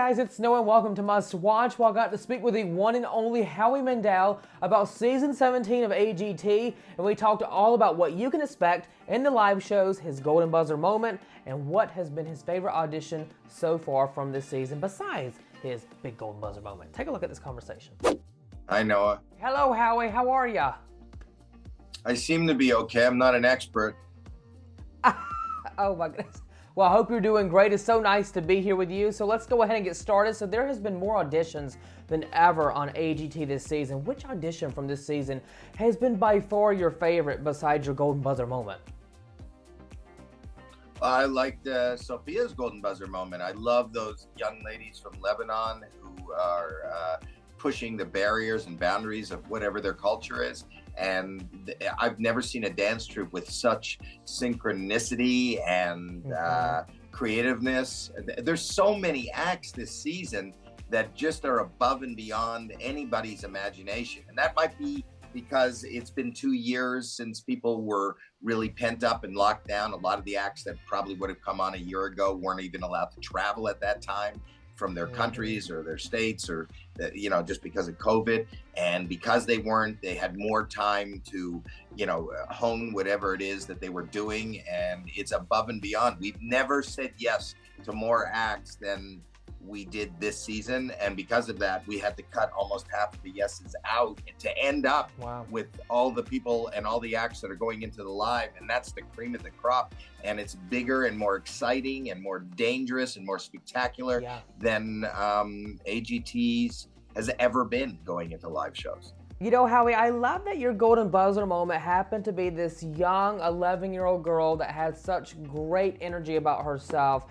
guys, it's Noah and welcome to Must Watch. Well, I got to speak with the one and only Howie Mandel about season 17 of AGT, and we talked all about what you can expect in the live shows, his golden buzzer moment, and what has been his favorite audition so far from this season besides his big golden buzzer moment. Take a look at this conversation. Hi, Noah. Hello, Howie. How are ya? I seem to be okay. I'm not an expert. Oh my goodness. Well, I hope you're doing great. It's so nice to be here with you. So let's go ahead and get started. So there has been more auditions than ever on AGT this season. Which audition from this season has been by far your favorite besides your golden buzzer moment? I liked Sophia's golden buzzer moment. I love those young ladies from Lebanon who are pushing the barriers and boundaries of whatever their culture is. And I've never seen a dance troupe with such synchronicity and creativeness. There's so many acts this season that just are above and beyond anybody's imagination. And that might be because it's been 2 years since people were really pent up and locked down. A lot of the acts that probably would have come on a year ago weren't even allowed to travel at that time from their countries or their states, or just because of COVID. And because they weren't, they had more time to hone whatever it is that they were doing, and it's above and beyond. We've never said yes to more acts than we did this season, and because of that we had to cut almost half of the yeses out to end up with all the people and all the acts that are going into the live, and that's the cream of the crop. And it's bigger and more exciting and more dangerous and more spectacular than AGT's has ever been going into live shows. You know, Howie, I love that your golden buzzer moment happened to be this young 11-year-old girl that had such great energy about herself.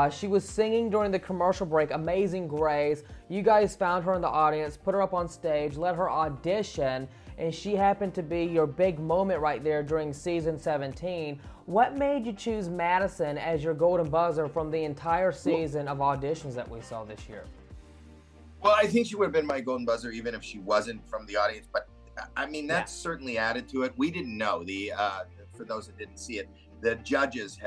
She was singing during the commercial break, Amazing Grace. You guys found her in the audience, put her up on stage, let her audition, and she happened to be your big moment right there during season 17. What made you choose Madison as your golden buzzer from the entire season of auditions that we saw this year? Well, I think she would have been my golden buzzer even if she wasn't from the audience, but I mean, that's certainly added to it. We didn't know. For those that didn't see it, the judges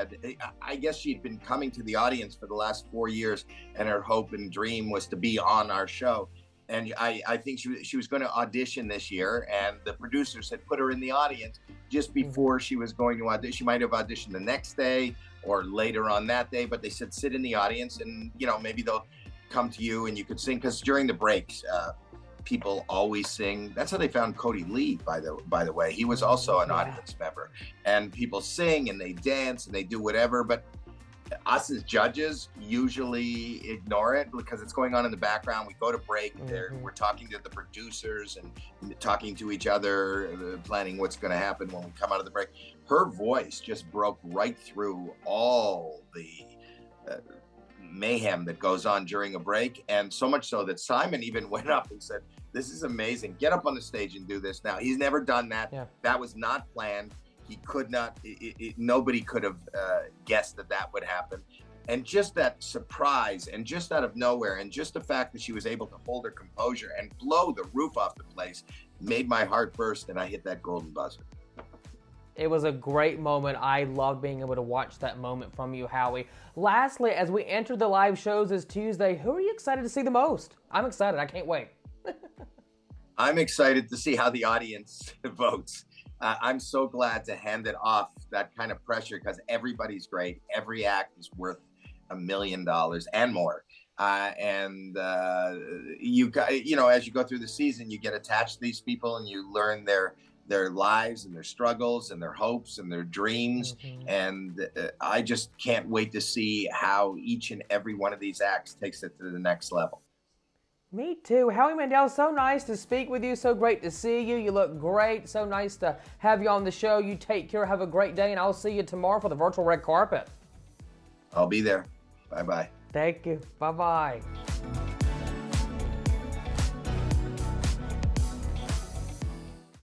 I guess she'd been coming to the audience for the last 4 years, and her hope and dream was to be on our show. And I think she was going to audition this year, and the producers had put her in the audience just before she was going to audition. She might have auditioned the next day or later on that day, but they said sit in the audience, and maybe they'll come to you and you could sing, because during the breaks people always sing. That's how they found Cody Lee, by the way. He was also an audience member, and people sing and they dance and they do whatever, but us as judges usually ignore it because it's going on in the background. We go to break, we're talking to the producers and talking to each other, planning what's going to happen when we come out of the break. Her voice just broke right through all the mayhem that goes on during a break, and so much so that Simon even went up and said, "This is amazing, get up on the stage and do this now." He's never done that. That was not planned. He could not, nobody could have guessed that would happen. And just that surprise, and just out of nowhere, and just the fact that she was able to hold her composure and blow the roof off the place made my heart burst, and I hit that golden buzzer. It was a great moment. I loved being able to watch that moment from you, Howie. Lastly, as we enter the live shows this Tuesday, who are you excited to see the most? I'm excited. I can't wait. I'm excited to see how the audience votes. I'm so glad to hand it off that kind of pressure, because everybody's great. Every act is worth $1 million and more. As you go through the season, you get attached to these people and you learn their lives and their struggles and their hopes and their dreams. And I just can't wait to see how each and every one of these acts takes it to the next level. Me too. Howie Mandel, so nice to speak with you. So great to see you. You look great. So nice to have you on the show. You take care. Have a great day, and I'll see you tomorrow for the virtual red carpet. I'll be there. Bye-bye. Thank you. Bye-bye.